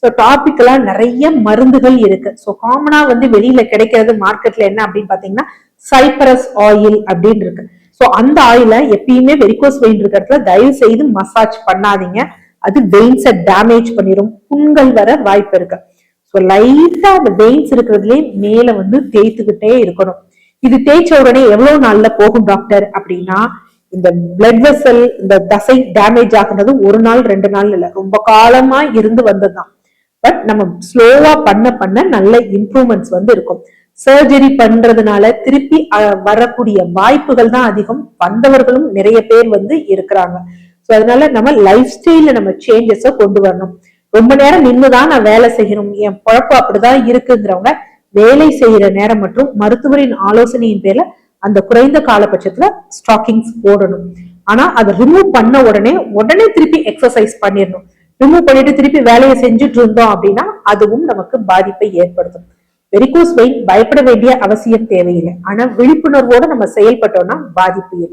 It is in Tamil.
ஸோ டாபிக்கலா நிறைய மருந்துகள் இருக்கு. ஸோ காமனா வெளியில கிடைக்கிறது மார்க்கெட்ல என்ன அப்படின்னு பாத்தீங்கன்னா சைப்ரஸ் ஆயில் அப்படின்னு இருக்கு. ஸோ அந்த ஆயில எப்பயுமே வெரிகோஸ் வெயின் இருக்கிறதுல தயவு செய்து மசாஜ் பண்ணாதீங்க. அது வெயின்ஸை டேமேஜ் பண்ணிடும், புண்கள் வர வாய்ப்பு இருக்கு. ஸோ லைட்டா அந்த வெயின்ஸ் இருக்கிறதுலே மேல தேய்த்துக்கிட்டே இருக்கணும். இது தேய்ச்ச உடனே எவ்வளவு நாள்ல போகும் டாக்டர் அப்படின்னா, இந்த பிளட் வெசல் இந்த தசை டேமேஜ் ஆகுறது ஒரு நாள் 2 நாள் இல்ல, ரொம்ப காலமா இருந்து வந்ததுதான். பட் நம்ம ஸ்லோவா பண்ண பண்ண நல்ல இம்ப்ரூவ்மெண்ட்ஸ் இருக்கும். சர்ஜரி பண்றதுனால திருப்பி வரக்கூடிய வாய்ப்புகள் தான் அதிகம். வந்தவர்களும் நிறைய பேர் இருக்கிறாங்க. ஸோ அதனால நம்ம லைஃப் ஸ்டைல நம்ம சேஞ்சஸ கொண்டு வரணும். ரொம்ப நேரம் நின்றுதான் நான் வேலை செய்யணும், என் பொழப்பு அப்படிதான் இருக்குங்கிறவங்க வேலை செய்யற நேரம் மற்றும் மருத்துவரின் ஆலோசனையின் பேர்ல அந்த குறைந்த காலபட்சத்துல ஸ்டாக்கிங்ஸ் போடணும். ஆனா அதை ரிமூவ் பண்ண உடனே திருப்பி எக்ஸசைஸ் பண்ணிடணும். ரிமூவ் பண்ணிட்டு திருப்பி வேலையை செஞ்சுட்டு இருந்தோம் அப்படின்னா அதுவும் நமக்கு பாதிப்பை ஏற்படுத்தும். வெரிகோஸ் வெயின் பயப்பட வேண்டிய அவசியம் தேவையில்லை. ஆனா விழிப்புணர்வோட நம்ம செயல்பட்டோம்னா பாதிப்பு இல்லை.